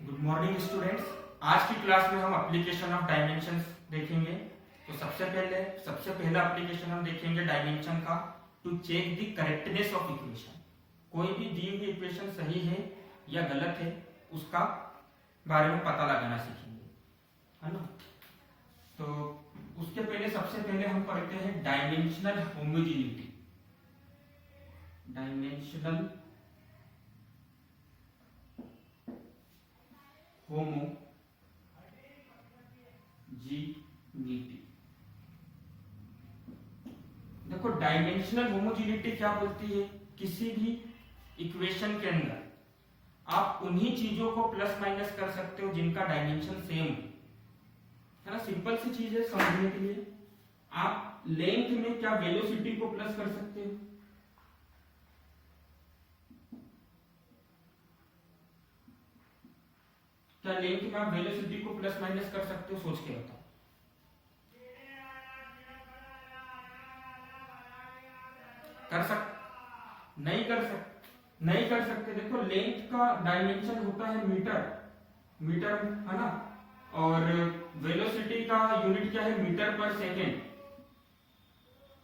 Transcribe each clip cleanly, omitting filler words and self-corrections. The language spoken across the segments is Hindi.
Good morning students. आज की क्लास में हम एप्लीकेशन ऑफ डायमेंशंस देखेंगे। तो सबसे पहला एप्लीकेशन हम देखेंगे डायमेंशन का, to check the correctness of equation. कोई भी दी हुई इक्वेशन सही है या गलत है उसका बारे में पता लगाना सीखेंगे, है ना। तो उसके पहले सबसे पहले हम पढ़ते हैं डायमेंशनल होमोजेनिटी। Dimensional homogeneity. देखो डायमेंशनल होमोजेनिटी क्या बोलती है, किसी भी इक्वेशन के अंदर आप उन्हीं चीजों को प्लस माइनस कर सकते हो जिनका डायमेंशन सेम है ना। सिंपल सी चीज है समझने के लिए। आप लेंथ में क्या वेलोसिटी को प्लस कर सकते हो? क्या लेंथ में आप वेलोसिटी को प्लस माइनस कर सकते हो? सोच के बताओ। नहीं कर सकते। देखो लेंथ का डायमेंशन होता है मीटर है ना, और वेलोसिटी का यूनिट क्या है, मीटर पर सेकेंड।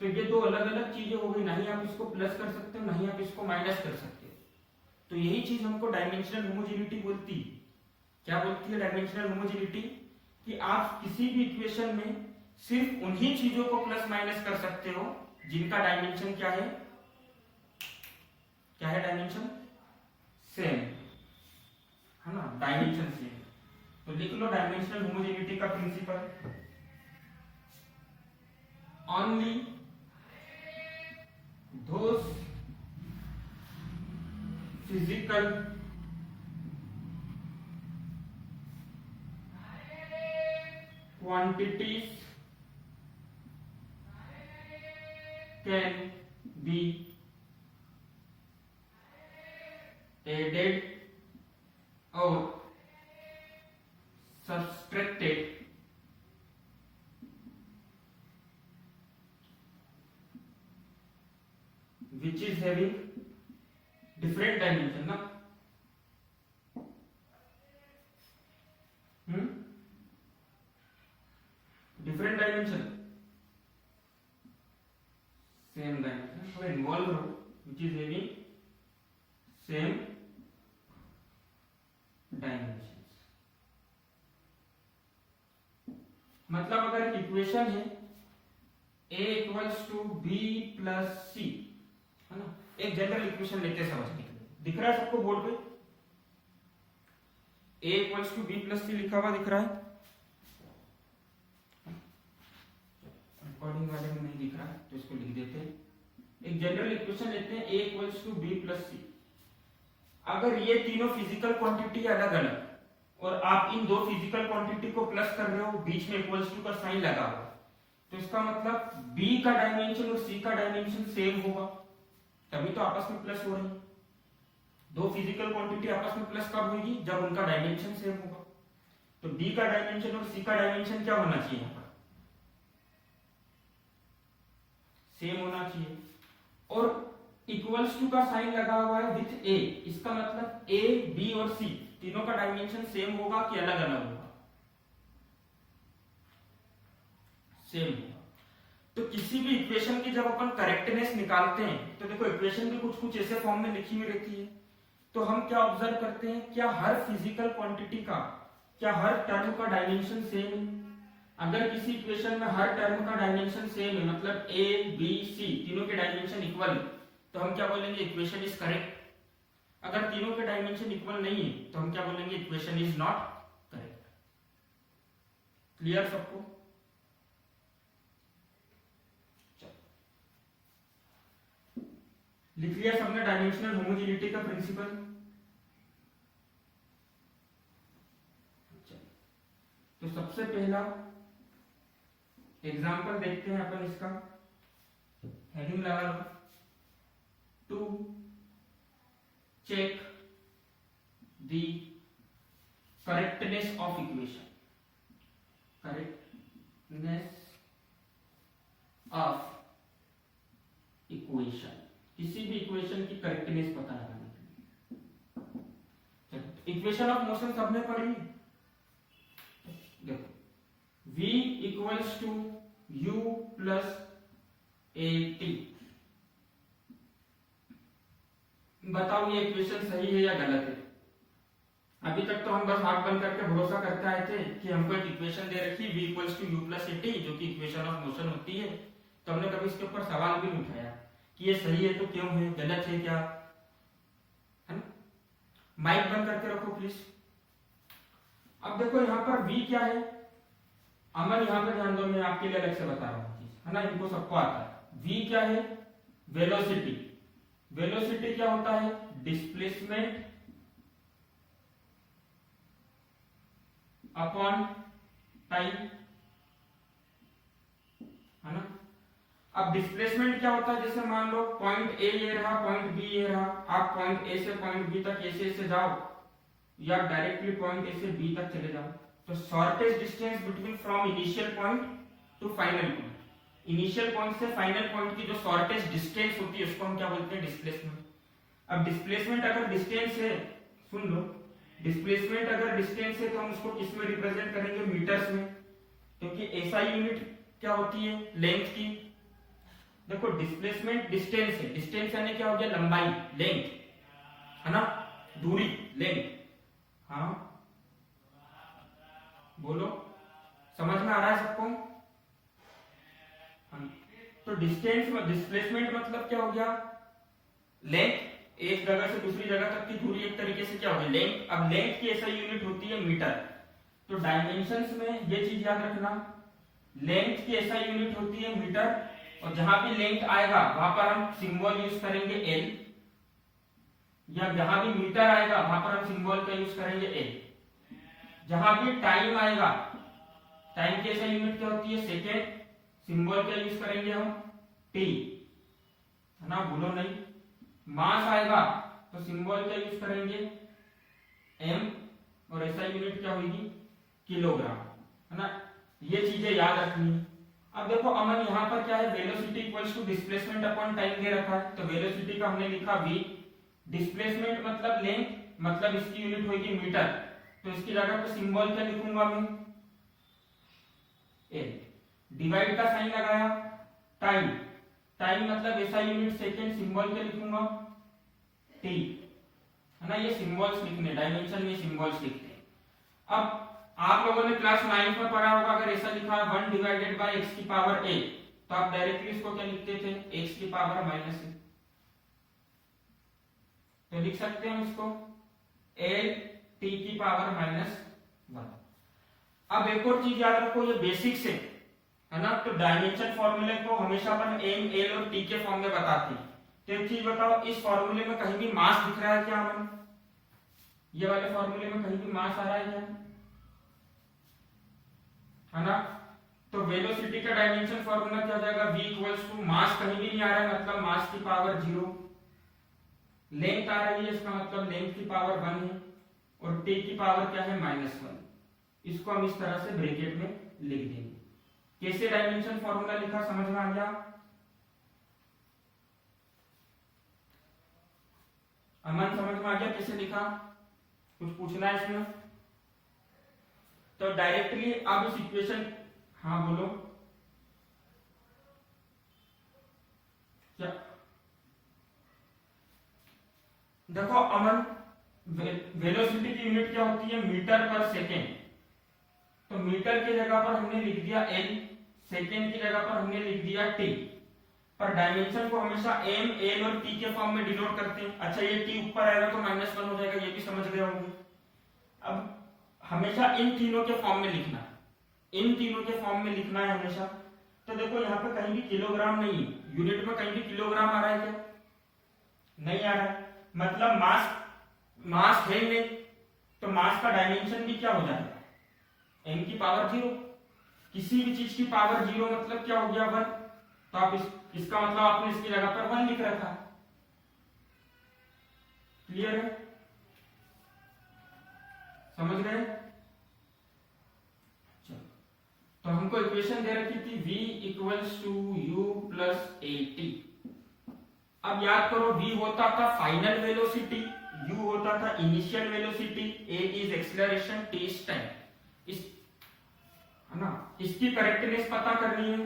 तो ये दो अलग अलग चीजें हो गई, नहीं आप इसको प्लस कर सकते हो, नहीं आप इसको माइनस कर सकते हो। तो यही चीज हमको डायमेंशनल होमोजेनिटी बोलती है। क्या बोलती है डायमेंशनल होमोजेनिटी? कि आप किसी भी इक्वेशन में सिर्फ उन्हीं चीजों को प्लस माइनस कर सकते हो जिनका डायमेंशन क्या है डायमेंशन सेम, है ना, डायमेंशन सेम। तो लिख लो डायमेंशनल होमोजेनिटी का principle, only those physical quantities can be added or subtracted which is having different dimension ना। डिफरेंट डायमेंशन सेम डायमेंशन, अब इन्वॉल्व रहो which is having same dimension. मतलब अगर इक्वेशन है a equals to b plus c, है ना, एक जनरल इक्वेशन लेते हैं समझने के लिए। दिख रहा है सबको बोर्ड पे a equals to b plus c लिखा हुआ दिख रहा है? रिकॉर्डिंग वाले में नहीं दिख रहा है तो इसको लिख देते हैं। एक जनरल इक्वेशन लेते हैं a equals to b plus c. अगर ये तीनों फिजिकल क्वांटिटी अलग अलग और आप इन दो फिजिकल क्वांटिटी को प्लस कर रहे हो, बीच में इक्वल्स टू का साइन लगा हुआ, तो इसका मतलब b का डायमेंशन और c का डायमेंशन सेम होगा, तभी तो आपस में प्लस हो रही है। दो फिजिकल क्वांटिटी आपस में प्लस कब होगी? जब उनका डायमेंशन सेम होगा। तो b का डायमेंशन और c का डायमेंशन क्या होना चाहिए? यहाँ पर सेम होना चाहिए। और इक्वल्स टू का साइन लगा हुआ है विथ a, इसका मतलब a, b और c तीनों का डायमेंशन सेम होगा कि अलग अलग होगा? सेम होगा। तो किसी भी इक्वेशन की जब अपन करेक्टनेस निकालते हैं तो देखो इक्वेशन भी कुछ कुछ ऐसे फॉर्म में लिखी हुई रहती है, तो हम क्या ऑब्जर्व करते हैं, क्या हर फिजिकल क्वांटिटी का, क्या हर टर्म का डायमेंशन सेम है? अगर किसी इक्वेशन में हर टर्म का डायमेंशन सेम है, मतलब a, b, c तीनों के डायमेंशन इक्वल है, तो हम क्या बोलेंगे? Equation is correct. अगर तीनों के डायमेंशन इक्वल नहीं है तो हम क्या बोलेंगे? Equation is not correct. Clear सबको? लिख लिया सबने डायमेंशनल होमोजेनिटी का प्रिंसिपल? तो सबसे पहला एग्जाम्पल देखते हैं अपन इसका, हेडिंग लगा लो, to check the correctness of equation. Correctness of equation, किसी भी इक्वेशन की करेक्टनेस पता लगाने के लिए। इक्वेशन ऑफ मोशन सबने पढ़ी। देखो v equals to u plus at, बताओ ये इक्वेशन सही है या गलत है? अभी तक तो हम बस आंख बंद करके भरोसा करते आए थे कि हमको एक इक्वेशन दे रखी v equals to u plus at जो कि इक्वेशन ऑफ मोशन होती है, तो हमने कभी इसके ऊपर सवाल भी नहीं उठाया कि ये सही है तो क्यों है, गलत है क्या, है ना। माइक बंद करके रखो प्लीज। अब देखो यहाँ पर v क्या है, अमन यहाँ पे ध्यान दो, मैं आपके लिए अलग से बता रहा हूँ चीज, है ना, इनको सबको आता है। v क्या है, वेलोसिटी। वेलोसिटी क्या होता है, डिस्प्लेसमेंट अपॉन टाइम, है ना। अब डिस्प्लेसमेंट क्या होता है, जैसे मान लो पॉइंट ए ये रहा, पॉइंट बी ये रहा, आप पॉइंट ए से पॉइंट बी तक ऐसे जाओ या डायरेक्टली पॉइंट ए से बी तक चले जाओ, तो shortest distance between from initial point two final point, initial point से फाइनल पॉइंट की जो शॉर्टेस्ट डिस्टेंस होती है उसको हम क्या बोलते हैं, डिस्प्लेसमेंट। अब डिस्प्लेसमेंट अगर डिस्टेंस है, सुन लो, डिस्प्लेसमेंट अगर डिस्टेंस है तो हम उसको किस में रिप्रेजेंट करेंगे, मीटर्स में, क्योंकि ऐसा यूनिट क्या होती है, लेंथ की। देखो डिस्प्लेसमेंट डिस्टेंस है, डिस्टेंस यानी क्या हो गया, लंबाई, लेंथ, है ना, दूरी, लेंथ। हाँ बोलो, समझ में आ रहा है सबको? तो डिस्टेंस में डिस्प्लेसमेंट मतलब क्या हो गया, लेंथ, एक जगह से दूसरी जगह तक की दूरी, एक तरीके से क्या हो गया, लेंथ। अब लेंथ की ऐसा यूनिट होती है मीटर, तो डायमेंशंस में ये चीज याद रखना, लेंथ की ऐसा यूनिट होती है मीटर, और जहां भी लेंथ आएगा वहां पर हम सिंबल यूज करेंगे एल, या जहां भी मीटर आएगा वहां पर हम सिंबल का यूज करेंगे एल। जहां भी टाइम आएगा, टाइम की ऐसा यूनिट क्या होती है, सेकेंड, सिंबल का यूज करेंगे हम टी, है ना, भूलो नहीं। मास आएगा तो सिंबल का यूज करेंगे एम, और ऐसा यूनिट क्या होगी, किलोग्राम, है ना। ये चीजें याद रखनी है। अब देखो अमन यहाँ पर क्या है, velocity equals to displacement upon time दे रखा है, तो वेलोसिटी का हमने लिखा v, डिस्प्लेसमेंट मतलब लेंथ, मतलब इसकी यूनिट होगी मीटर, तो इसकी जगह पे सिंबल क्या लिखूंगा मैं, एल, डिवाइड का साइन लगाया, टाइम, टाइम मतलब ऐसा यूनिट सेकेंड, सिंबल क्या लिखूंगा, टी, है ना। ये सिंबल्स लिखने, डायमेंशन में सिंबल्स लिखते हैं। अब आप लोगों ने क्लास 9 में पढ़ा होगा, अगर ऐसा लिखा है 1 डिवाइडेड बाय x की पावर a, तो आप डायरेक्टली इसको क्या लिखते थे, x की पावर माइनस a, तो लिख सकते हैं इसको l t की पावर माइनस 1। अब एक और चीज याद रखो, ये बेसिक्स है ना, तो डायमेंशन फॉर्मूले को हमेशा अपन m, l और t के फॉर्म में बताते हैं। तो एक चीज बताओ, इस फॉर्मूले में कहीं भी मास दिख रहा है क्या हमें, ये वाले फॉर्मूले में कहीं भी मास आ रहा है क्या, है ना। तो वेलोसिटी का डायमेंशन फॉर्मूला क्या हो जाएगा, v इक्वल्स टू, मास कहीं भी नहीं आ रहा है मतलब मास की पावर 0, लेंथ आ रही है इसका मतलब लेंथ की पावर 1 है, और t की पावर क्या है, -1। इसको हम इस तरह से ब्रैकेट में लिख देंगे। कैसे डायमेंशन फॉर्मूला लिखा, समझ में आ गया? अमन समझ में आ गया कैसे लिखा? कुछ पूछना है इसमें? तो डायरेक्टली आप इस इक्वेशन, हाँ बोलो क्या, देखो अमन, वेलोसिटी की यूनिट क्या होती है, मीटर पर सेकेंड, तो मीटर की जगह पर हमने लिख दिया एल, सेकेंड की जगह पर हमने लिख दिया टी, पर डायमेंशन को हमेशा एम, एल और टी के फॉर्म में डिनोट करते हैं। अच्छा ये टी ऊपर आएगा तो -1 हो जाएगा, ये भी समझ गए होंगे। अब हमेशा इन तीनों के फॉर्म में लिखना, इन तीनों के फॉर्म में लिखना है हमेशा। तो देखो यहाँ पे कहीं भी किलोग्राम नहीं है, यूनिट में कहीं भी किलोग्राम आ रहा है क्या, नहीं आ रहा है, मतलब मास है नहीं, तो मास का डायमेंशन भी क्या हो जाएगा, m की पावर 0। किसी भी चीज की पावर 0 मतलब क्या हो गया, 1, तो आप इसका मतलब आपने इसकी जगह पर 1 लिख रखा। क्लियर है, समझ गए? तो हमको इक्वेशन दे रखी थी v equals to u plus at। अब याद करो v होता था फाइनल वेलोसिटी, u होता था initial velocity, a is acceleration, t is time. इस है ना, इसकी करेक्टनेस पता करनी है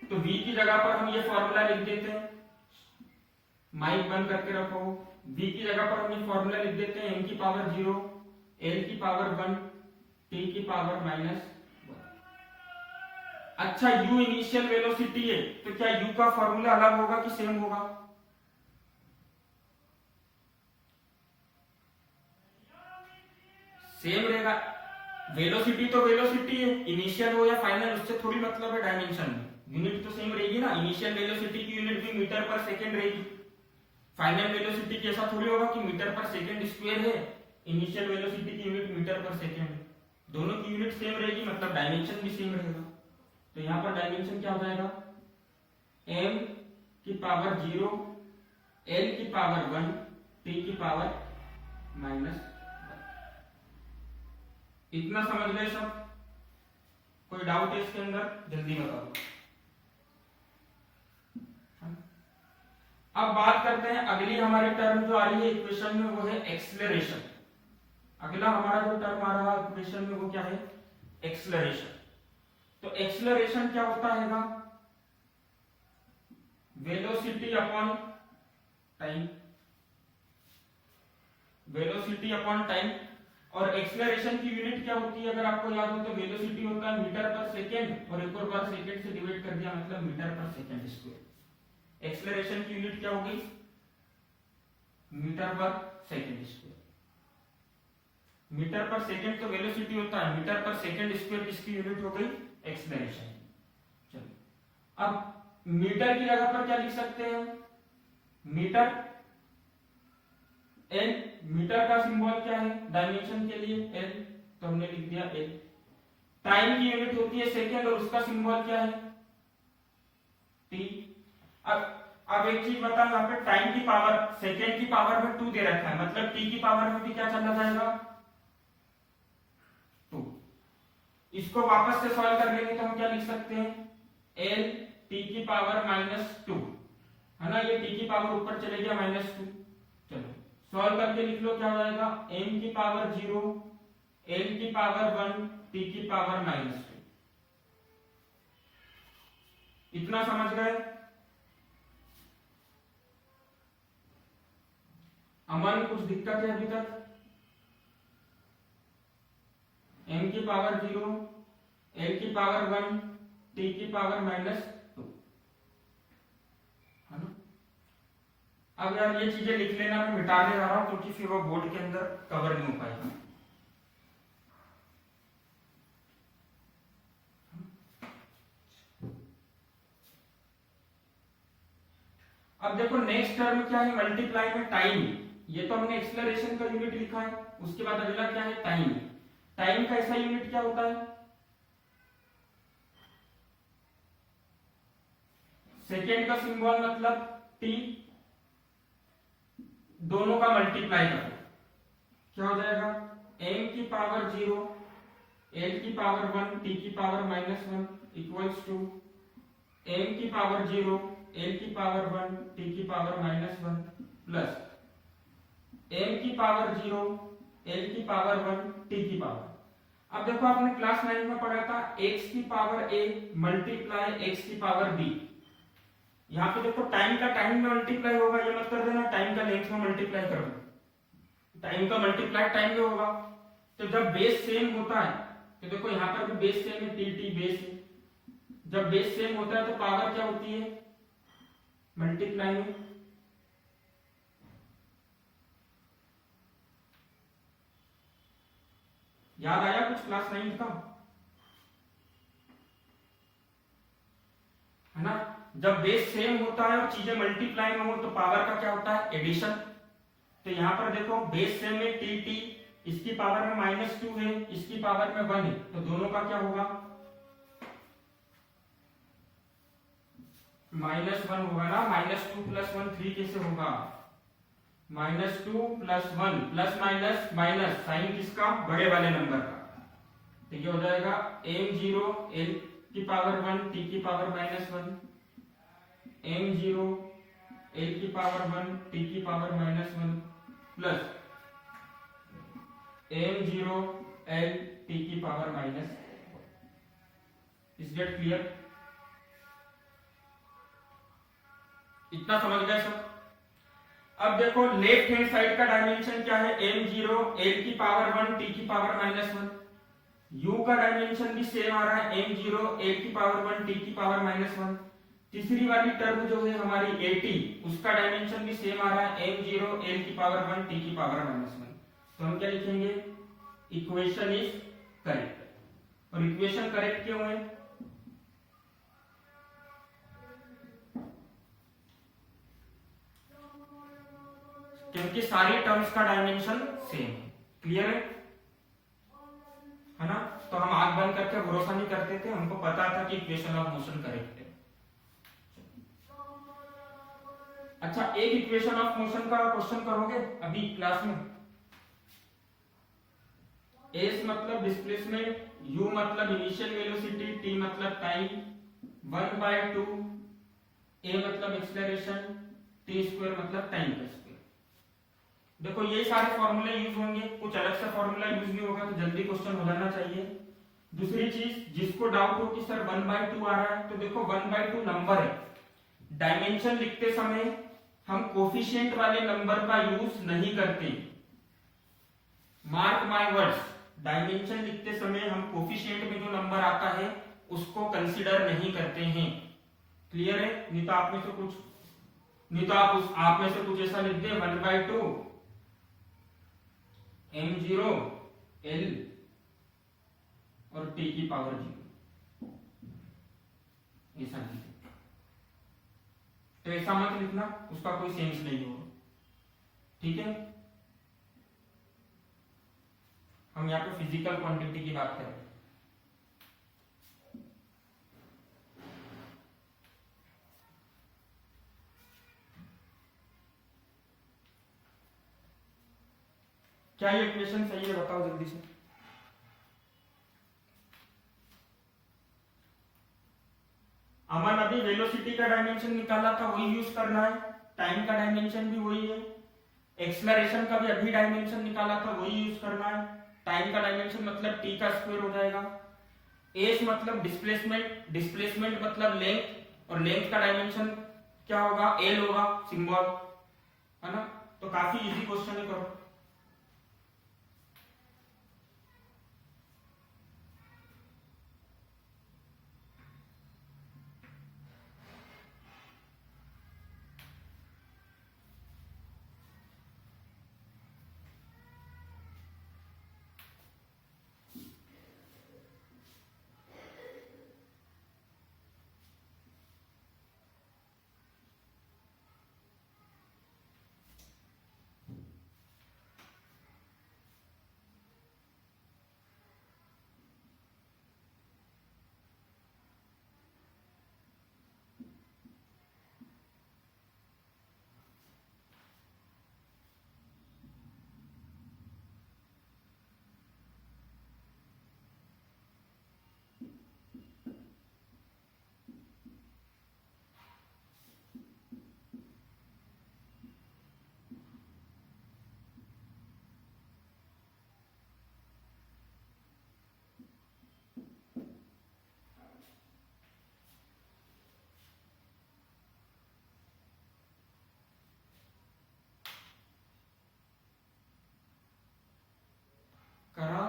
तो v की जगह पर हम ये फॉर्मूला लिख देते हैं, माइक बंद करके रखो। v की जगह पर हम ये फॉर्मूला लिख देते हैं, m की पावर 0, l की पावर 1, t की पावर -1। अच्छा, u इनिशियल वेलोसिटी है तो क्या u का फॉर्मूला अलग होगा कि सेम होगा? सेम रहेगा। वेलोसिटी तो वेलोसिटी है, इनिशियल हो या फाइनल उससे थोड़ी मतलब है डायमेंशन में, यूनिट तो सेम रहेगी ना। इनिशियल वेलोसिटी की यूनिट भी मीटर पर सेकंड रहेगी, फाइनल वेलोसिटी की ऐसा थोड़ी होगा कि मीटर पर सेकंड स्क्वायर है, इनिशियल वेलोसिटी की यूनिट मीटर पर सेकंड है। दोनों की यूनिट सेम रहेगी मतलब डायमेंशन भी सेम रहेगा। तो यहां पर डायमेंशन क्या हो जाएगा, m की पावर 0, l की पावर 1, t की पावर -1। इतना समझ गए सब? कोई डाउट है इसके अंदर? जल्दी बताओ। अब बात करते हैं अगली हमारी टर्म जो आ रही है इक्वेशन में, वो है एक्सेलरेशन। अगला हमारा जो टर्म आ रहा है इक्वेशन में वो क्या है, एक्सेलरेशन। तो एक्सेलरेशन क्या होता है, velocity upon time, velocity upon time. और एक्सेलरेशन की यूनिट क्या होती है अगर आपको याद हो तो, वेलोसिटी होता है मीटर पर सेकेंड और एक और बार सेकेंड से डिवाइड कर दिया मतलब मीटर पर सेकेंड स्क्वायर। एक्सेलरेशन की यूनिट क्या होगी, मीटर पर सेकेंड स्क्वायर। मीटर पर सेकेंड तो वेलोसिटी होता है, मीटर पर सेकेंड स्क्वायर किसकी यूनिट हो गई, एक्सेलरेशन। चलो अब मीटर की जगह पर क्या लिख सकते हैं, मीटर एल, मीटर का सिंबल क्या है डायमेंशन के लिए एल, तो हमने लिख दिया एल। टाइम की यूनिट होती है सेकेंड और उसका सिंबल क्या है टी। अब एक चीज बता, यहाँ पे टाइम की पावर सेकेंड की पावर में 2 दे रखा है, मतलब टी की पावर में भी क्या चला जाएगा 2। इसको वापस से सॉल्व कर लेंगे तो हम क्या लिख सकते हैं, एल टी की पावर -2 है ना, ये टी की पावर ऊपर चले गया -2। चलो सॉल्व करके लिख लो क्या हो जाएगा, m की पावर 0, l की पावर 1, t की पावर -2। इतना समझ गए? अमन कुछ दिक्कत है अभी तक? m की पावर 0, l की पावर 1, t की पावर -2 है ना। अब यार ये चीजें लिख लेना, मैं मिटाने जा रहा हूं क्योंकि फिर वो बोर्ड के अंदर कवर नहीं हो पाएगा। अब देखो नेक्स्ट टर्म क्या है, मल्टीप्लाई में टाइम। ये तो हमने एक्सेलरेशन का यूनिट लिखा है, उसके बाद अगला क्या है टाइम। टाइम का ऐसा यूनिट क्या होता है, सेकेंड का सिंबल मतलब टी, दोनों का मल्टीप्लाई करो क्या हो जाएगा, m की पावर 0, l की पावर 1, t की पावर -1 इक्वल्स टू m की पावर 0, l की पावर 1, t की पावर -1 प्लस m की पावर 0, l की पावर 1, t की पावर। अब देखो आपने क्लास 9 में पढ़ा था x की पावर a मल्टीप्लाई x की पावर b। यहाँ पे देखो टाइम का टाइम में मल्टीप्लाई होगा, ये मत कर देना टाइम का लेंथ में मल्टीप्लाई कर दो, टाइम का मल्टीप्लाई टाइम में होगा। तो जब बेस सेम होता है तो देखो यहाँ पर भी बेस सेम है, टी बेस है, जब बेस सेम होता है तो पावर क्या होती है मल्टीप्लाई में। याद आया कुछ क्लास 9 का, है ना। जब बेस सेम होता है और चीजें मल्टीप्लाई में हो तो पावर का क्या होता है एडिशन। तो यहां पर देखो बेस सेम में टी टी, इसकी पावर में -2 है, इसकी पावर में 1 है, तो दोनों का क्या होगा -1 होगा ना। -2 + 1 3 कैसे होगा, -2 + 1 प्लस माइनस माइनस साइन किसका बड़े वाले नंबर का, तो ये हो जाएगा m0 l की पावर 1, t की पावर -1, m0 l की पावर 1, t की power -1 plus m0 l t की power minus. Is get clear? इतना समझ गए सब? अब देखो लेफ्ट हैंड साइड का डायमेंशन क्या है, m0 l की पावर 1 t की पावर माइनस 1। u का डायमेंशन भी सेम आ रहा है, m0 l की पावर 1 t की पावर माइनस 1। तीसरी वाली टर्म जो है हमारी 80, उसका डायमेंशन भी सेम आ रहा है, m0 l की पावर 1 t की पावर माइनस 1। तो हम क्या लिखेंगे, इक्वेशन इज करेक्ट। और इक्वेशन करेक्ट क्यों है? क्योंकि सारी टर्म्स का डायमेंशन सेम है। क्लियर है ना? तो हम आंख बंद करके भरोसा नहीं करते थे, हमको पता था कि इक्वेशन ऑफ मोशन करेक्ट है। अच्छा, एक इक्वेशन ऑफ मोशन का क्वेश्चन करोगे अभी क्लास में। एस मतलब डिस्प्लेसमेंट, यू मतलब इनिशियल वेलोसिटी, टी मतलब टाइम, 1/2 ए मतलब एक्सेलरेशन, टी स्क्वायर मतलब टाइम का स्क्वायर। देखो ये सारे फॉर्मूले यूज होंगे, कुछ अलग से फॉर्मूला यूज नहीं होगा, तो जल्दी क्वेश्चन हो जाना चाहिए। दूसरी चीज, जिसको डाउट हो कि सर 1/2 आ रहा है, तो देखो 1/2 नंबर है। डायमेंशन लिखते समय हम कोफिशिएंट वाले नंबर का यूज नहीं करते। मार्क माय वर्ड्स, डायमेंशन लिखते समय हम कोफिशिएंट में जो नंबर आता है उसको कंसीडर नहीं करते हैं। क्लियर है? नहीं तो आप में से कुछ ऐसा लिख दे 1/2 m0 l और t की पावर 0, ऐसा लिख दे। तो ऐसा मत लिखना, उसका कोई सेंस नहीं होगा। ठीक है? हम यहाँ पे फिजिकल क्वांटिटी की बात कर रहे हैं। क्या ये इक्वेशन सही है? बताओ जल्दी से। अमन अभी वेलोसिटी का डायमेंशन निकाला था, वही यूज करना है। टाइम का डायमेंशन भी वही है। एक्सेलरेशन का भी अभी डायमेंशन निकाला था, वही यूज करना है। टाइम का डायमेंशन मतलब टी का स्क्वायर हो जाएगा। एस मतलब डिस्प्लेसमेंट, डिस्प्लेसमेंट मतलब लेंथ, और लेंथ का डायमेंशन क्या होगा, एल होगा, सिंबल, है ना? तो काफी इजी क्वेश्चन है, करो। करा?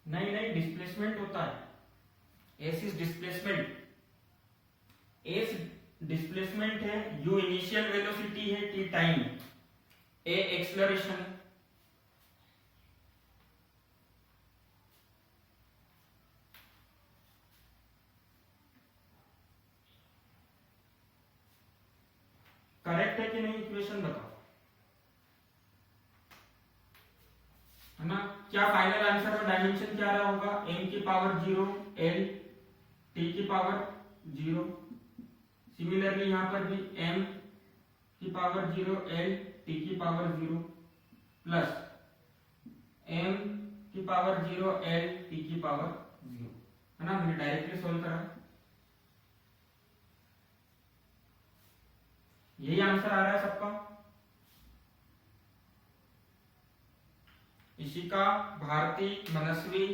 नहीं नहीं, डिस्प्लेसमेंट होता है। S is displacement, S displacement है, यू इनिशियल वेलोसिटी है, टी टाइम, ए एक्सेलरेशन। करेक्ट है कि नहीं? इक्वेशन बताओ, है ना? क्या फाइनल आंसर और डायमेंशन क्या रहा होगा? m की पावर 0 l t की पावर 0। सिमिलरली यहां पर भी m की पावर 0 l t की पावर 0 प्लस m की पावर 0 l t की पावर 0, है ना? मैंने डायरेक्टली सोल्व करा, यही आंसर आ रहा है सबका। ईशिका, भारती, मनस्वी,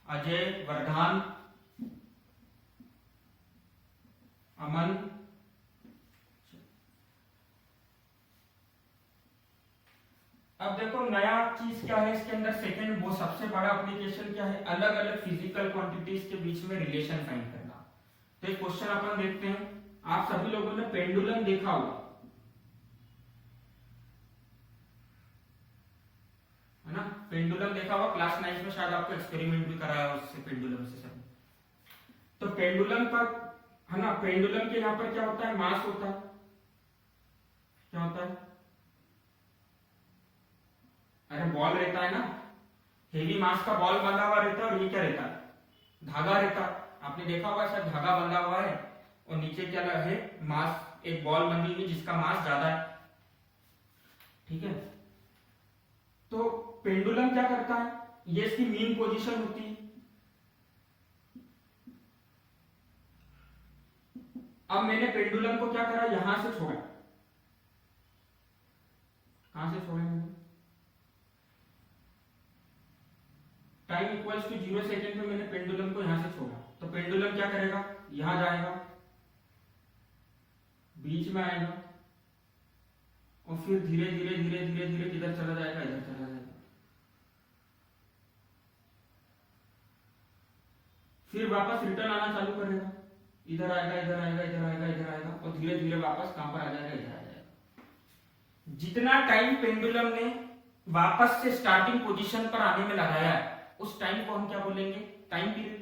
अजय, वरदान, अमन। अब देखो नया चीज क्या है इसके अंदर, सेकंड वो सबसे बड़ा एप्लीकेशन क्या है, अलग अलग फिजिकल क्वांटिटीज के बीच में रिलेशन फाइंड करना। तो एक क्वेश्चन अपन देखते हैं। आप सभी लोगों ने पेंडुलम देखा होगा, है ना? पेंडुलम देखा होगा, क्लास 9 में शायद आपको एक्सपेरिमेंट भी कराया उससे, पेंडुलम से सब। तो पेंडुलम का, है ना, पेंडुलम के यहाँ पर क्या होता है, मास होता है। क्या होता है? अरे बॉल रहता है ना, हेवी मास का बॉल बंधा हुआ रहता है, और ये क्या रहता है, धागा रहता है। आपने देखा होगा शायद धागा बंधा हुआ है और नीचे क्या है, मास, एक बॉल बंधी हुई जिसका मास ज्यादा है। ठीक है, तो पेंडुलम क्या करता है, ये इसकी मीन पोजीशन होती है। अब मैंने पेंडुलम को क्या करा, यहां से छोड़ा। कहां से छोड़ा मैंने, टाइम इक्वल्स टू 0 सेकेंड पे मैंने पेंडुलम को यहां से छोड़ा। तो पेंडुलम क्या करेगा, यहां जाएगा, बीच में आएगा, और फिर धीरे धीरे धीरे धीरे धीरे किधर चला जाएगा, इधर चला जाएगा। फिर वापस रिटर्न आना चालू करेगा, इधर आएगा, इधर आएगा, इधर आएगा, इधर आएगा, और धीरे धीरे वापस कहां पर आ जाएगा, इधर आ जाएगा। जितना टाइम पेंडुलम ने वापस से स्टार्टिंग पोजीशन पर आने में लगाया है, उस टाइम को हम क्या बोलेंगे, टाइम पीरियड,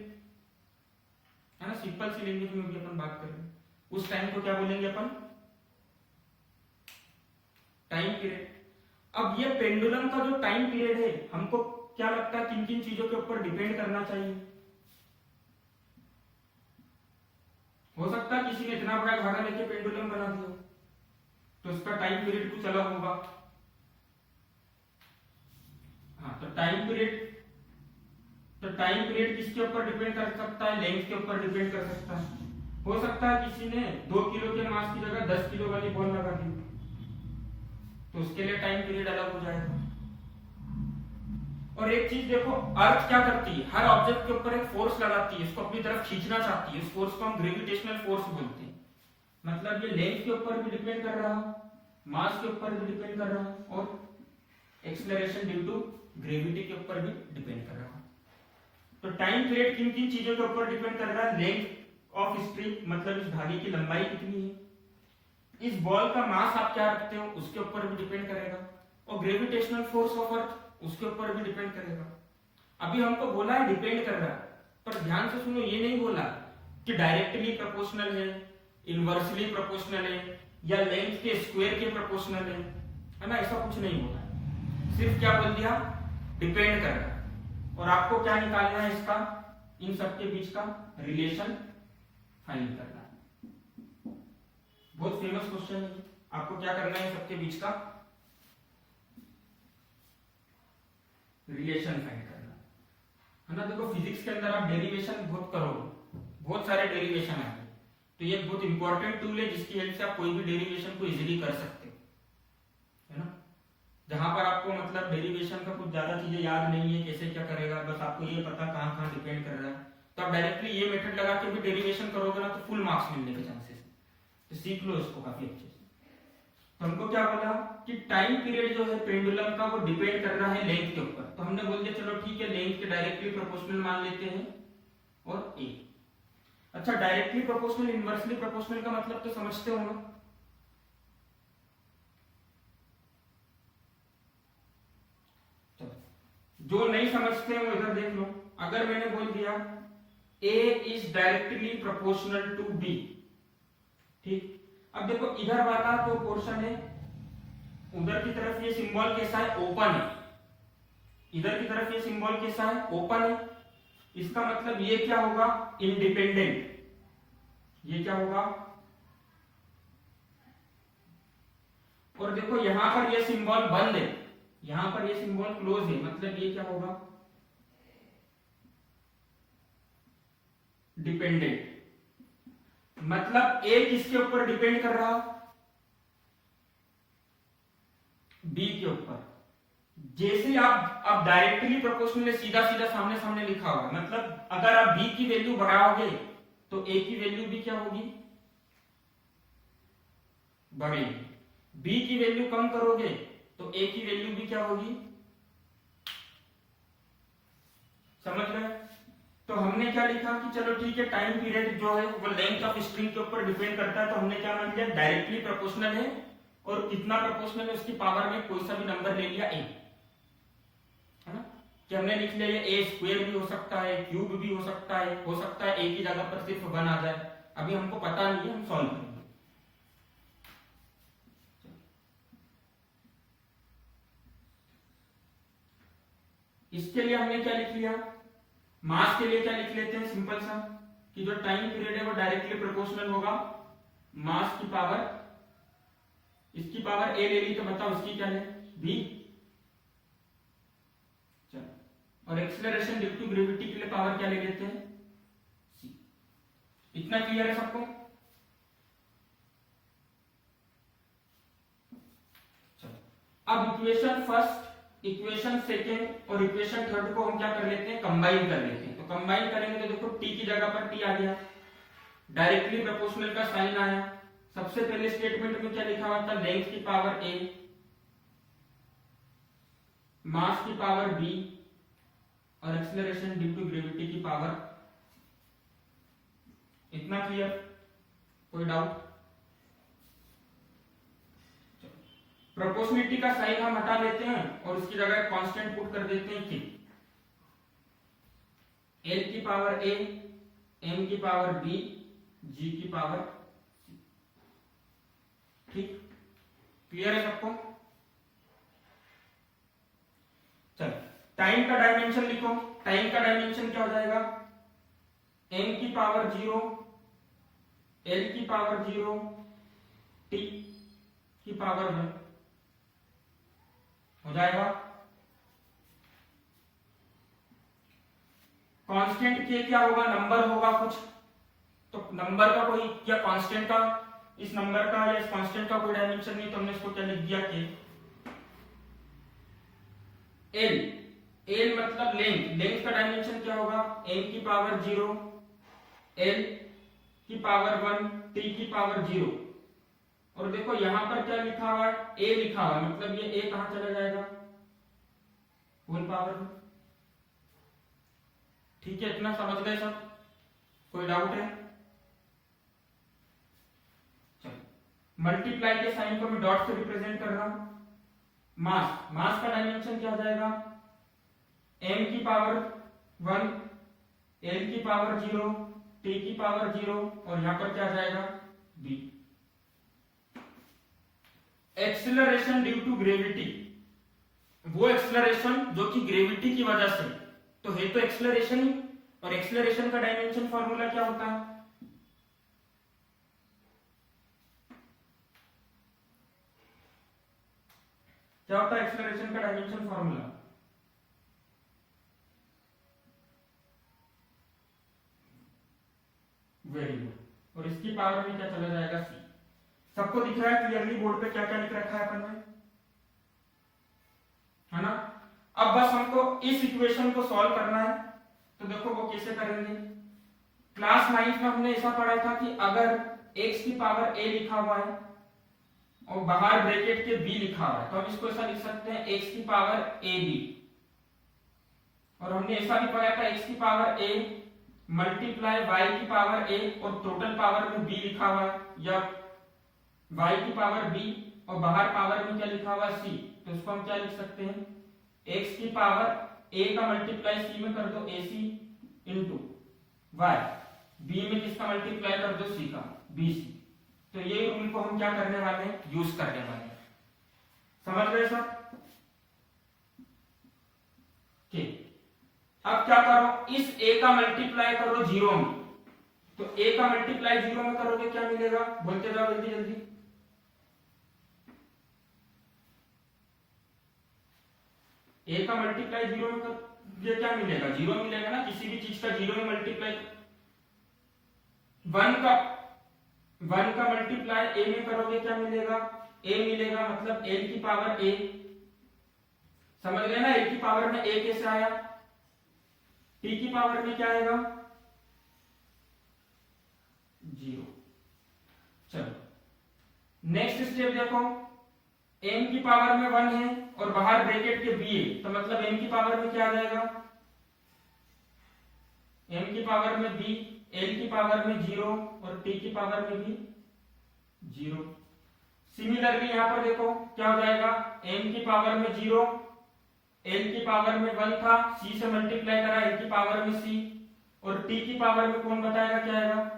है ना? सिंपल सी लैंग्वेज में भी अपन बात कर रहे हैं, उस टाइम को क्या बोलेंगे अपन, टाइम पीरियड। अब ये पेंडुलम का जो टाइम पीरियड है, हमको क्या लगता है किन किन चीजों के ऊपर डिपेंड करना चाहिए? हो सकता है किसी ने इतना बड़ा धागा लेके पेंडुलम बना दिया, तो उसका टाइम पीरियड कुछ अलग होगा। हाँ, तो टाइम पीरियड किसके ऊपर डिपेंड कर सकता है, लेंथ के ऊपर डिपेंड कर सकता है। हो सकता है किसी ने 2 किलो के मास की जगह 10 किलो वाली बॉल लगा दी, तो उसके लिए टाइम पीरियड अलग हो जाएगा। और एक चीज देखो, अर्थ क्या करती है, हर ऑब्जेक्ट के ऊपर एक फोर्स लगाती है, इसको अपनी तरफ खींचना चाहती है। उस फोर्स को हम ग्रेविटेशनल फोर्स बोलते हैं। मतलब ये लेंथ के ऊपर भी डिपेंड कर रहा है, मास के ऊपर भी डिपेंड कर रहा है, और एक्सेलरेशन ड्यू टू ग्रेविटी के ऊपर भी डिपेंड कर रहा है। तो टाइम पीरियड किन किन चीजों के ऊपर डिपेंड कर रहा है, लेंथ ऑफ स्ट्रिंग, मतलब इस धागे की लंबाई कितनी है, इस बॉल का मास आप क्या रखते हो उसके ऊपर भी डिपेंड करेगा, और ग्रेविटेशनल फोर्स ऑफ अर्थ उसके ऊपर भी डिपेंड करेगा। अभी हमको बोला है डिपेंड कर रहा है, पर ध्यान से सुनो, ये नहीं बोला कि डायरेक्टली प्रोपोर्शनल है, इनवर्सली प्रोपोर्शनल है, या लेंथ के स्क्वायर के प्रोपोर्शनल है ना? ऐसा कुछ नहीं बोला, सिर्फ क्या बोल दिया, डिपेंड कर रहा है। और आपको क्या निकालना है, इसका, इन सबके बीच का रिलेशन फाइंड करना है। बहुत फेमस क्वेश्चन है, आपको क्या करना है, सबके बीच का रिलेशन फाइंड करना है ना? देखो फिजिक्स के अंदर आप डेरिवेशन बहुत करोगे, बहुत सारे डेरिवेशन आएंगे, तो ये बहुत इंपॉर्टेंट टूल है जिसकी हेल्प से आप कोई भी डेरिवेशन को इजीली कर सकते हो, है ना? जहां पर आपको मतलब डेरिवेशन का कुछ ज्यादा चीजें याद नहीं है, कैसे क्या करेगा, बस आपको ये पता कहां कहां डिपेंड कर रहा है, तो आप डायरेक्टली ये मेथड लगा के भी डेरिवेशन करोगे ना, तो फुल मार्क्स मिलने के चांसेस है। तो सीख लो इसको काफी अच्छे से। तो हमको क्या बोला कि टाइम पीरियड जो है पेंडुलम का, वो डिपेंड कर रहा है लेंथ के ऊपर। तो हमने बोल दिया चलो ठीक है, लेंथ के डायरेक्टली प्रोपोर्शनल मान लेते हैं, और ए। अच्छा, डायरेक्टली प्रोपोर्शनल, इनवर्सली प्रोपोर्शनल का मतलब तो समझते हो ना? जो नहीं समझते हैं वो इधर देख लो। अगर मैंने बोल दिया A is directly proportional to B, ठीक, अब देखो इधर वाला जो पोर्शन है, उधर की तरफ ये सिंबल कैसा है, ओपन है, इधर की तरफ ये सिंबल कैसा है, ओपन है। इसका मतलब ये क्या होगा, इंडिपेंडेंट। ये क्या होगा, और देखो यहां पर ये सिंबल बंद है, यहां पर ये सिंबल क्लोज है, मतलब ये क्या होगा, डिपेंडेंट। मतलब ए किसके ऊपर डिपेंड कर रहा, बी के ऊपर। जैसे आप डायरेक्टली प्रोपोर्शनल में सीधा सीधा सामने सामने लिखा हुआ है, मतलब अगर आप b की वैल्यू बढ़ाओगे तो a की वैल्यू भी क्या होगी, बढ़ेगी। b की वैल्यू कम करोगे तो a की वैल्यू भी क्या होगी, समझ रहे हैं। तो हमने क्या लिखा कि चलो ठीक है, टाइम पीरियड जो है वो लेंथ ऑफ स्ट्रिंग के ऊपर डिपेंड करता है, तो हमने क्या मान लिया, डायरेक्टली प्रोपोर्शनल है और कितना प्रोपोर्शनल है उसकी पावर में कोई सा भी नंबर ले लिया a, है ना। कि हमने लिख लिया ए स्क्वायर भी हो सकता है, क्यूब भी हो सकता है ए की जगह पर सिर्फ 1 आ जाए, अभी हमको पता नहीं है, हम सॉल्व करेंगे। इसके लिए हमने क्या लिख लिया, मास के लिए क्या लिख लेते हैं, सिंपल सा, कि जो टाइम पीरियड है वो डायरेक्टली प्रोपोर्शनल होगा मास की पावर, इसकी पावर ए ले ली तो बताओ इसकी क्या है, बी। चलो, और एक्सेलरेशन ड्यू टू ग्रेविटी के लिए पावर क्या ले लेते हैं, सी। इतना क्लियर है सबको। चलो, अब इक्वेशन फर्स्ट, इक्वेशन सेकेंड और इक्वेशन थर्ड को हम क्या कर लेते हैं, कंबाइन कर लेते हैं। तो कंबाइन करेंगे तो देखो t की जगह पर t आ गया, डायरेक्टली प्रोपोर्शनल का साइन आया। सबसे पहले स्टेटमेंट में क्या लिखा हुआ था, लेंथ की पावर a, मास की पावर b और एक्सेलरेशन ड्यू टू ग्रेविटी की पावर। इतना क्लियर, कोई डाउट। प्रोपोर्शनलिटी का साइन हम हटा लेते हैं और उसकी जगह कांस्टेंट पुट कर देते हैं कि l की पावर a, m की पावर b, g की पावर c। ठीक, क्लियर है सबको। चलो, टाइम का डायमेंशन लिखो। टाइम का डायमेंशन क्या हो जाएगा, m की पावर 0, l की पावर 0, t की पावर 1 हो जाएगा। कांस्टेंट के क्या होगा, नंबर होगा कुछ, तो नंबर का कोई, क्या कांस्टेंट का, इस नंबर का या इस कांस्टेंट का कोई डायमेंशन नहीं, तो हमने इसको क्या लिख दिया के एल। एल मतलब लेंथ, लेंथ का डायमेंशन क्या होगा, m की पावर 0, l की पावर 1, t की पावर 0। और देखो यहां पर क्या लिखा हुआ है, a लिखा हुआ है, मतलब ये a कहां चला जाएगा, होल पावर में। ठीक है, इतना समझ गए सब, कोई डाउट है। चलो, मल्टीप्लाई के साइन को मैं डॉट से रिप्रेजेंट कर रहा हूं। मास, मास का डायमेंशन क्या हो जाएगा, m की पावर 1, l की पावर 0, t की पावर 0 और यहां पर क्या आ जाएगा, b। Acceleration due to gravity, वो एक्सेलरेशन जो कि ग्रेविटी की वजह से, तो है तो एक्सेलरेशन ही, और एक्सेलरेशन का डायमेंशन फॉर्मूला क्या होता है, क्या होता है एक्सेलरेशन का डायमेंशन फॉर्मूला, वेरी गुड। और इसकी पावर में क्या चला जाएगा, c। सबको दिख रहा है क्लियरली बोर्ड पे क्या क्या लिख रखा है अपन ने, है ना। अब बस हमको इस इक्वेशन को सॉल्व करना है, तो देखो वो कैसे करेंगे। क्लास 9 में हमने ऐसा पढ़ा था कि अगर x की पावर a लिखा हुआ है और बाहर ब्रैकेट के b लिखा हुआ है, तो हम इसको ऐसा लिख सकते हैं x की पावर ab। और हमने ऐसा भी पढ़ा था x की पावर a मल्टीप्लाई y की पावर a और टोटल पावर में b लिखा हुआ है, या y की पावर b और बाहर पावर में क्या लिखा हुआ c, तो इसको हम क्या लिख सकते हैं, x की पावर a का मल्टीप्लाई c में कर दो ac इंटू y, b में किसका मल्टीप्लाई कर दो c का, bc। तो ये रूल को हम क्या करने वाले हैं, यूज करने वाले हैं। समझ गए सब, ठीक। अब क्या करो, इस a का मल्टीप्लाई करो 0 में, तो a का मल्टीप्लाई 0 में करोगे क्या मिलेगा, बोलते जाओ जल्दी जल्दी। a का मल्टीप्लाई 0 में कर ये क्या मिलेगा, 0 मिलेगा ना, किसी भी चीज का 0 में मल्टीप्लाई। 1 का मल्टीप्लाई a में करोगे क्या मिलेगा, a मिलेगा, मतलब l की पावर a समझ गए ना, a की पावर में a कैसे आया, t की पावर में क्या आएगा 0। चलो नेक्स्ट स्टेप देखो, m की पावर में 1 है और बाहर ब्रैकेट के b है, तो मतलब m की पावर में क्या आ जाएगा, m की पावर में b, l की पावर में 0 और t की पावर में भी 0। सिमिलरली यहां पर देखो क्या हो जाएगा, m की पावर में 0, l की पावर में 1 था, c से मल्टीप्लाई करा, l की पावर में c, और t की पावर में कौन बताएगा क्या आएगा,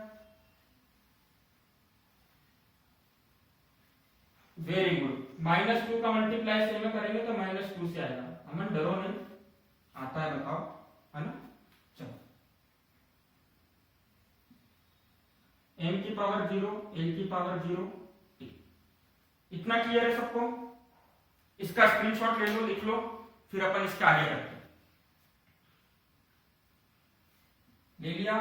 वेरी गुड, -2 का मल्टीप्लाई से में करेंगे तो -2 से आएगा। अमन डरो नहीं, आता है बताओ, है ना। चलो m की पावर 0, l की पावर 0, t, इतना क्लियर है सबको। इसका स्क्रीनशॉट ले लो, लिख लो, फिर अपन इसके आगे करते हैं। ले लिया,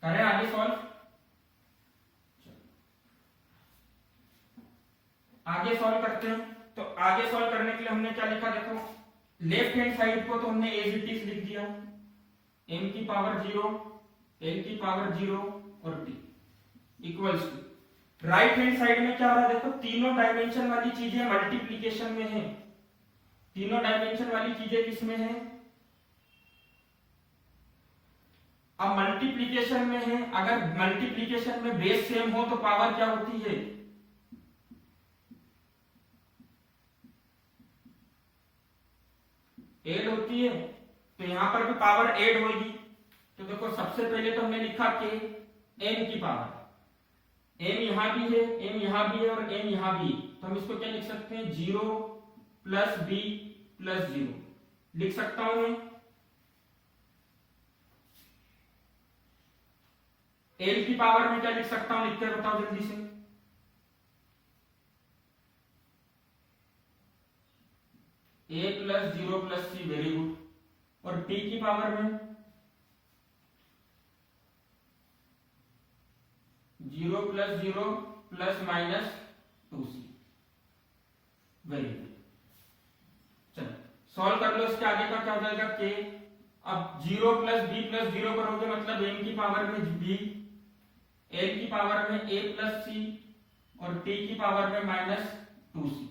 करें आगे सॉल्व। आगे सॉल्व करते हैं। तो आगे सॉल्व करने के लिए हमने क्या लिखा देखो, लेफ्ट हैंड साइड को तो हमने एज इट इज लिख दिया, m की पावर 0, l की पावर 0 और t equals to, right hand side में क्या हो रहा है देखो, तीनों डायमेंशन वाली चीजें मल्टीप्लीकेशन में है, तीनों डायमेंशन वाली चीजें किसमें है, अब मल्टीप्लीकेशन में है, अगर मल्टीप्लीकेशन में बेस सेम हो तो पावर क्या होती है, ऐड होती है, तो यहां पर भी पावर ऐड होगी। तो देखो सबसे पहले तो हमने लिखा कि m की पावर, m यहां भी है, m यहां भी है और m यहां भी है, तो हम इसको क्या लिख सकते हैं, 0 प्लस b प्लस 0 लिख सकता हूं मैं। l की पावर में क्या लिख सकता हूं, लिख के बताओ जल्दी से, a plus 0 plus c, very good, और t की पावर में 0 plus 0 plus minus 2c, very good. चलो सॉल्व कर लो, इसके आगे का क्या हो जाएगा k, अब 0 प्लस b प्लस 0 करोगे मतलब m की पावर में b, l की पावर में a प्लस c और t की पावर में माइनस 2c,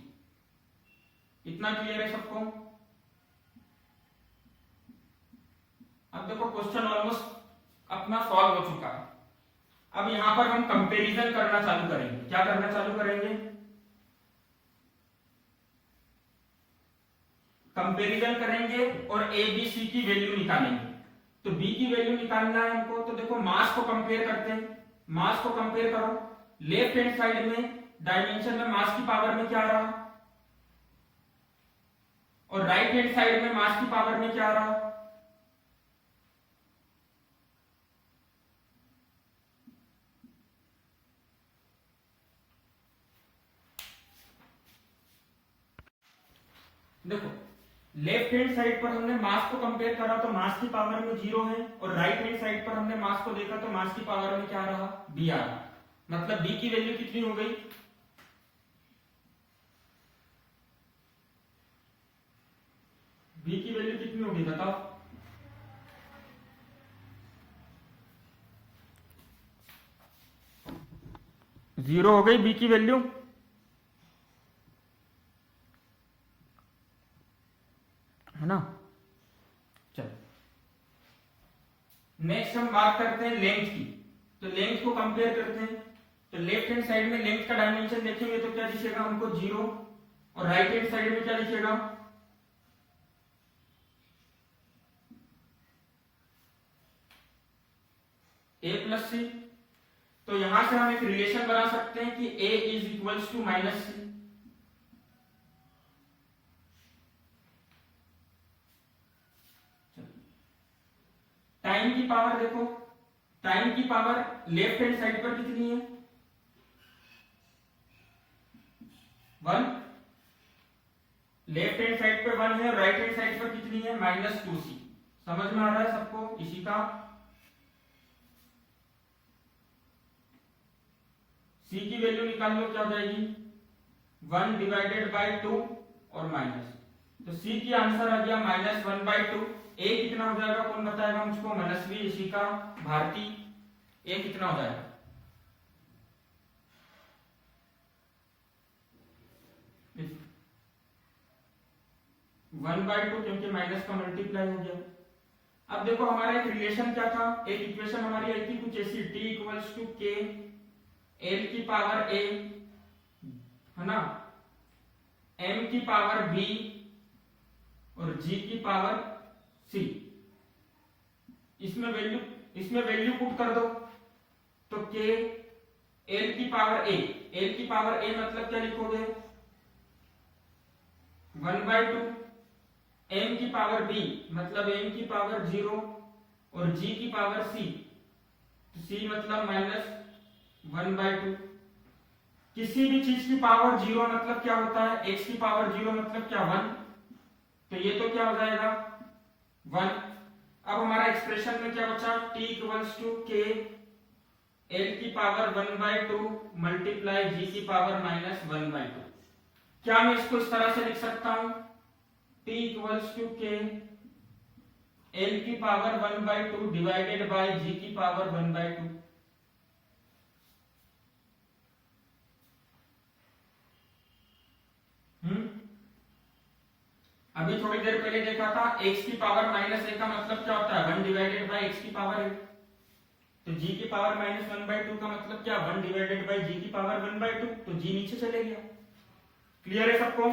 इतना क्लियर है सबको। अब देखो क्वेश्चन ऑलमोस्ट अपना सॉल्व हो चुका है। अब यहां पर हम कंपैरिजन करना चालू करेंगे, क्या करना चालू करेंगे, कंपैरिजन करेंगे और a b c की वैल्यू निकालेंगे। तो b की वैल्यू निकालना है हमको, तो देखो मास को कंपेयर करते हैं, मास को कंपेयर करो, लेफ्ट हैंड साइड में डायमेंशन में मास की पावर में क्या आ रहा और राइट हैंड साइड में मास की पावर में क्या आ रहा, देखो लेफ्ट हैंड साइड पर हमने मास को कंपेयर करा तो मास की पावर में 0 है, और राइट हैंड साइड पर हमने मास को देखा तो मास की पावर में क्या आ रहा, b आ रहा, मतलब b की वैल्यू कितनी हो गई, b की वैल्यू कितनी होगी बताओ, जीरो हो गई b की वैल्यू, है ना। चलो नेक्स्ट हम बात करते हैं लेंथ की, तो लेंथ को कंपेयर करते हैं। तो लेफ्ट हैंड साइड में लेंथ का डायमेंशन देखेंगे तो क्या दिखेगा हमको 0, और राइट हैंड साइड में क्या दिखेगा, a प्लस सी। तो यहां से हम एक रिलेशन बना सकते हैं कि a is equals to minus C. Time की पावर देखो, टाइम की पावर लेफ्ट हैंड साइड पर कितनी है, 1, लेफ्ट हैंड साइड पर 1 है और राइट हैंड साइड पर कितनी है, -2c। समझ में आ रहा है सबको इसी का, c की वैल्यू निकाल लो क्या हो जाएगी, 1 डिवाइडेड बाई 2 और माइनस, तो सी की आंसर आ गया -1/2। ए कितना हो जाएगा, कौन बताएगा मुझको? मनस्वी, ऋषिका, भारती, ए कितना हो जाएगा? वन बाई टू, क्योंकि माइनस का मल्टीप्लाई हो गया। अब देखो हमारा एक रिलेशन क्या था, एक इक्वेशन हमारी आई थी कुछ ऐसी, t इक्वल्स टू के एल की पावर a, है ना, m की पावर b और g की पावर c। इसमें वैल्यू पुट कर दो, तो k l की पावर a, l की पावर a मतलब क्या लिखोगे? 1/2, m की पावर b मतलब m की पावर 0 और g की पावर c, तो c मतलब -1/2। किसी भी चीज की पावर 0 मतलब क्या होता है? x की पावर 0 मतलब क्या? 1। तो ये तो क्या हो जाएगा? 1। अब हमारा एक्सप्रेशन में क्या बचा? t इक्वल्स टू के l की पावर 1/2 मल्टीप्लाई g की पावर -1/2। क्या मैं इसको इस तरह से लिख सकता हूं? t इक्वल्स टू के l की पावर 1/2 डिवाइडेड बाय g की पावर 1/2। अभी थोड़ी देर पहले देखा था x की पावर -a का मतलब क्या होता है? 1 डिवाइडेड बाय x की पावर a। तो g की पावर -1/2 का मतलब क्या? 1 डिवाइडेड बाय g की पावर 1/2। तो g नीचे चले गया। क्लियर है सबको?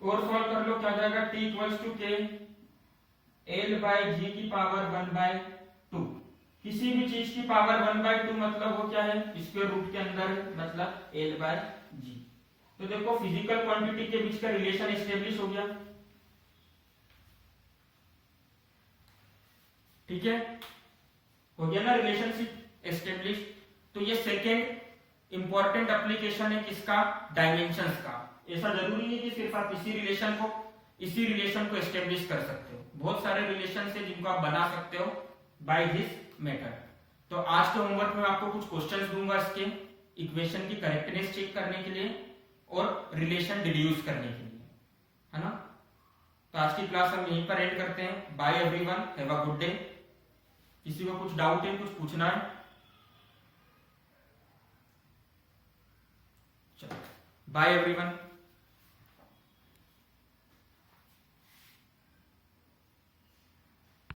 और सॉल्व कर लो, क्या आ जाएगा? t इक्वल्स टू के l बाय g की पावर 1/2। किसी भी चीज की पावर 1/2 मतलब वो क्या है? स्क्वायर रूट के अंदर है, मतलब l बाय g। तो देखो फिजिकल क्वांटिटी के बीच का रिलेशन एस्टेब्लिश हो गया। ठीक है, हो गया ना रिलेशनशिप एस्टेब्लिश। तो ये सेकेंड इंपॉर्टेंट एप्लीकेशन है किसका? डायमेंशंस का। ऐसा जरूरी नहीं कि सिर्फ आप इसी रिलेशन को एस्टेब्लिश कर सकते हो, बहुत सारे रिलेशन है जिनको आप बना सकते हो बाय दिस मेथड। तो आज के होमवर्क में आपको कुछ क्वेश्चंस दूंगा इसके, इक्वेशन की करेक्टनेस चेक करने के लिए और रिलेशन डिड्यूस करने के लिए, है ना। तो आज की क्लास हम यहीं पर एंड करते हैं। Bye everyone, have a good day. किसी को कुछ डाउट है, कुछ पूछना है? चलो, बाय एवरीवन।